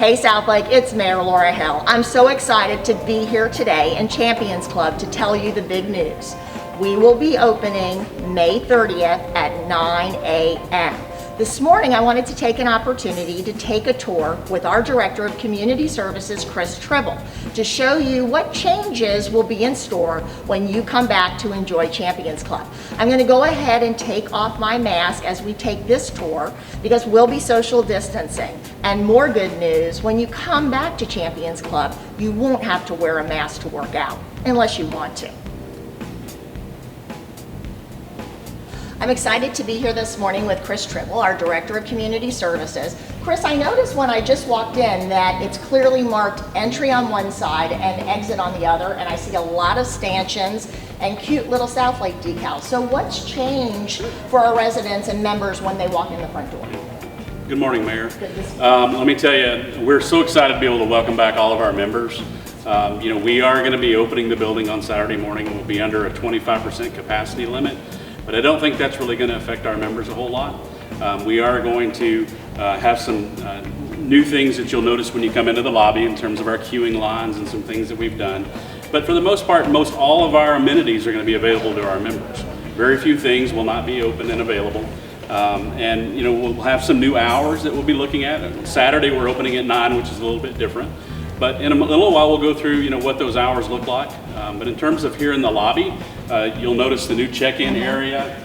Hey Southlake, it's Mayor Laura Hill. I'm so excited to be here today in Champions Club to tell you the big news. We will be opening May 30th at 9 a.m. This morning I wanted to take an opportunity to take a tour with our Director of Community Services, Tribble, to show you what changes will be in store when you come back to enjoy Champions Club. I'm going to go ahead and take off my mask as we take this tour because we'll be social distancing. And more good news, when you come back to Champions Club, you won't have to wear a mask to work out, unless you want to. I'm excited to be here this morning with Tribble, our Director of Community Services. Chris, I noticed when I just walked in that it's clearly marked entry on one side and exit on the other, and I see a lot of stanchions and cute little Southlake decals. So what's changed for our residents and members when they walk in the front door? Good morning, Mayor. Let me tell you, we're so excited to be able to welcome back all of our members. We are going to be opening the building on Saturday morning. We'll be under a 25% capacity limit. But I don't think that's really going to affect our members a whole lot. We are going to have some new things that you'll notice when you come into the lobby in terms of our queuing lines and some things that we've done. But for the most part, most all of our amenities are going to be available to our members. Very few things will not be open and available. We'll have some new hours that we'll be looking at. Saturday we're opening at 9, which is a little bit different. But in a little while we'll go through what those hours look like. But in terms of here in the lobby, you'll notice the new check-in area.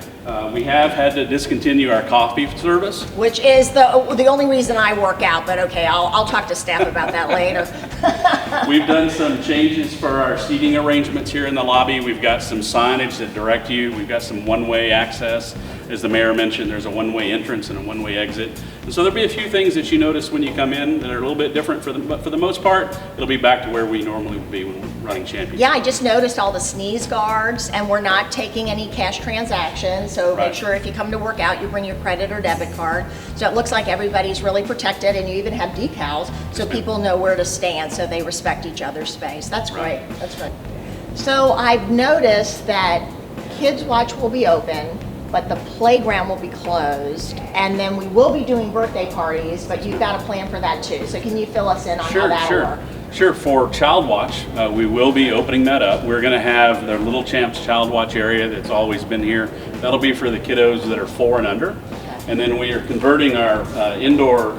We have had to discontinue our coffee service. Which is the only reason I work out, but okay, I'll talk to staff about that later. We've done some changes for our seating arrangements here in the lobby. We've got some signage that direct you. We've got some one-way access. As the mayor mentioned, there's a one-way entrance and a one-way exit. And so there'll be a few things that you notice when you come in that are a little bit different but for the most part, it'll be back to where we normally would be when we're running Champions. Yeah, I just noticed all the sneeze guards, and we're not taking any cash transactions, so Make sure if you come to work out, you bring your credit or debit card. So it looks like everybody's really protected, and you even have decals so people know where to stand, so they respect each other's space. That's great. That's great. So I've noticed that Kids Watch will be open, but the playground will be closed, and then we will be doing birthday parties, but you've got a plan for that too. So can you fill us in on how that will work? Sure. For Child Watch, we will be opening that up. We're going to have the Little Champs Child Watch area that's always been here. That'll be for the kiddos that are 4 and under. Okay. And then we are converting our indoor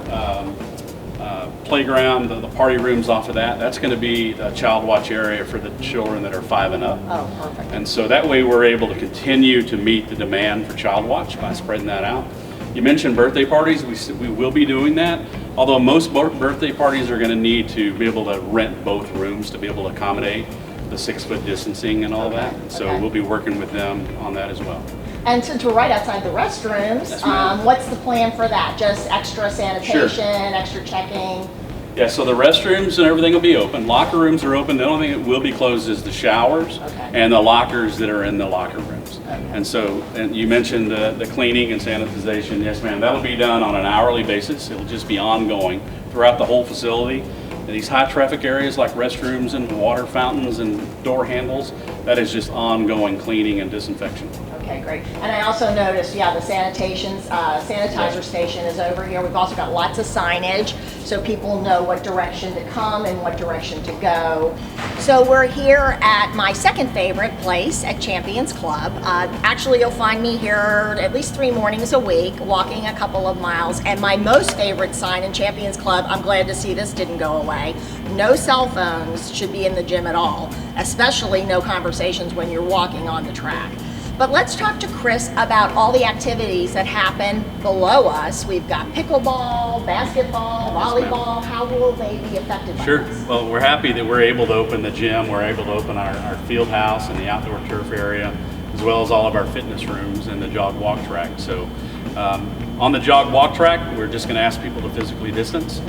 playground, the party rooms off of that. That's going to be the Child Watch area for the children that are 5 and up. Oh, perfect. And so that way we're able to continue to meet the demand for Child Watch by spreading that out. You mentioned birthday parties. We will be doing that, although most birthday parties are going to need to be able to rent both rooms to be able to accommodate the 6-foot distancing and all that. So we'll be working with them on that as well. And since we're right outside the restrooms, what's the plan for that? Just extra sanitation, extra checking? Yeah, so the restrooms and everything will be open. Locker rooms are open. The only thing that will be closed is the showers and the lockers that are in the locker rooms. And so, and you mentioned the cleaning and sanitization. Yes, ma'am. That'll be done on an hourly basis. It'll just be ongoing throughout the whole facility. And these high traffic areas like restrooms and water fountains and door handles, that is just ongoing cleaning and disinfection. Okay, great. And I also noticed, the sanitizer station is over here. We've also got lots of signage so people know what direction to come and what direction to go. So we're here at my second favorite place at Champions Club. Actually, you'll find me here at least 3 mornings a week, walking a couple of miles. And my most favorite sign in Champions Club, I'm glad to see this didn't go away. No cell phones should be in the gym at all, especially no conversations when you're walking on the track. But let's talk to Chris about all the activities that happen below us. We've got pickleball, basketball, volleyball. How will they be affected by this? Well, we're happy that we're able to open the gym. We're able to open our field house and the outdoor turf area, as well as all of our fitness rooms and the jog walk track. So on the jog walk track, we're just going to ask people to physically distance.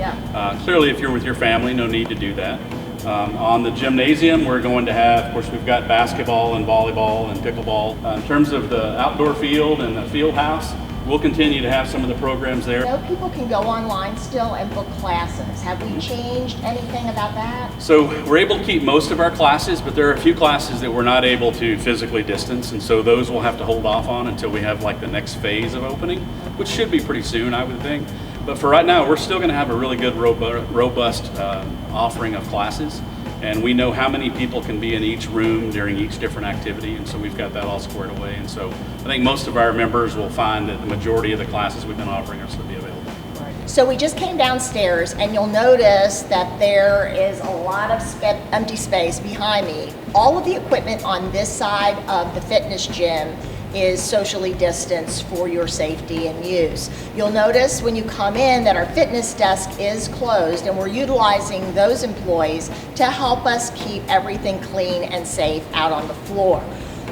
Clearly, if you're with your family, no need to do that. On the gymnasium, we're going to have, of course, we've got basketball and volleyball and pickleball. In terms of the outdoor field and the field house, we'll continue to have some of the programs there. People can go online still and book classes. Have we changed anything about that? So we're able to keep most of our classes, but there are a few classes that we're not able to physically distance, and so those we'll have to hold off on until we have like the next phase of opening, which should be pretty soon, I would think. But for right now, we're still going to have a really good, robust offering of classes. And we know how many people can be in each room during each different activity, and so we've got that all squared away. And so I think most of our members will find that the majority of the classes we've been offering are still be available. So we just came downstairs, and you'll notice that there is a lot of empty space behind me. All of the equipment on this side of the fitness gym is socially distanced for your safety and use. You'll notice when you come in that our fitness desk is closed, and we're utilizing those employees to help us keep everything clean and safe out on the floor.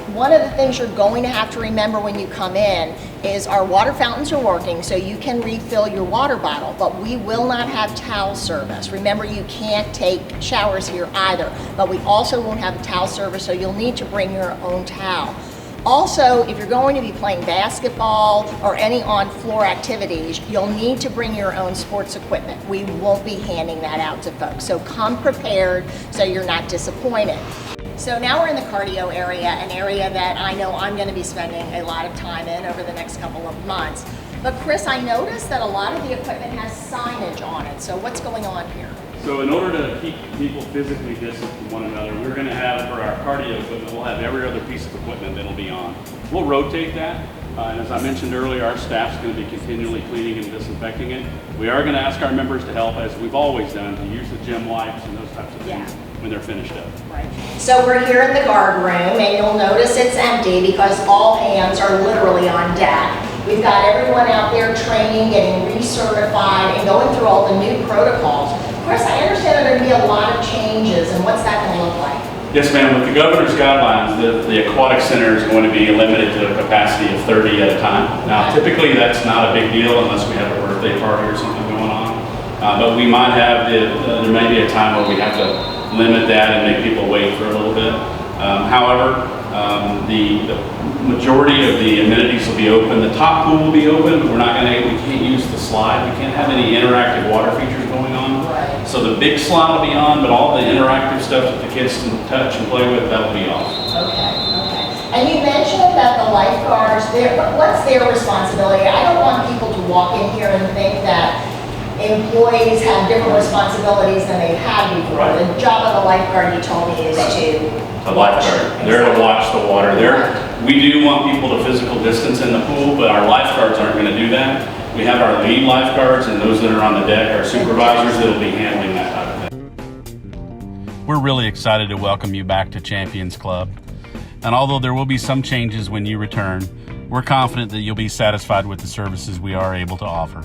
One of the things you're going to have to remember when you come in is our water fountains are working, so you can refill your water bottle, but we will not have towel service. Remember, you can't take showers here either, but we also won't have a towel service, so you'll need to bring your own towel. Also, if you're going to be playing basketball or any on-floor activities, you'll need to bring your own sports equipment. We won't be handing that out to folks, so come prepared so you're not disappointed. So now we're in the cardio area, an area that I know I'm going to be spending a lot of time in over the next couple of months. But Chris, I noticed that a lot of the equipment has signage on it, so what's going on here? So in order to keep people physically distant from one another, we're going to have, for our cardio equipment, we'll have every other piece of equipment that'll be on. We'll rotate that, and as I mentioned earlier, our staff's going to be continually cleaning and disinfecting it. We are going to ask our members to help, as we've always done, to use the gym wipes and those types of things when they're finished up. Right. So we're here in the guard room, and you'll notice it's empty because all hands are literally on deck. We've got everyone out there training, getting recertified, and going through all the new protocols. Chris, I understand there are going to be a lot of changes, and what's that going to look like? Yes, ma'am. With the governor's guidelines, the aquatic center is going to be limited to a capacity of 30 at a time. Now, typically that's not a big deal unless we have a birthday party or something going on. But we might have, there may be a time where we have to limit that and make people wait for a little bit. However, the majority of the amenities will be open. The top pool will be open, but we can't use the slide. We can't have any interactive water features going on. Right. So the big slide will be on, but all the interactive stuff that the kids can touch and play with, that will be off. Okay. And you mentioned that the lifeguards, what's their responsibility? I don't want people to walk in here and think that employees have different responsibilities than they've had before. Right. The job of the lifeguard, you told me, is to The lifeguard. They're to watch the water. We do want people to physical distance in the pool, but our lifeguards aren't going to do that. We have our lead lifeguards and those that are on the deck, our supervisors, that will be handling that type of thing. We're really excited to welcome you back to Champions Club. And although there will be some changes when you return, we're confident that you'll be satisfied with the services we are able to offer.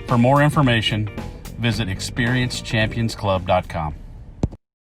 For more information, visit experiencechampionsclub.com.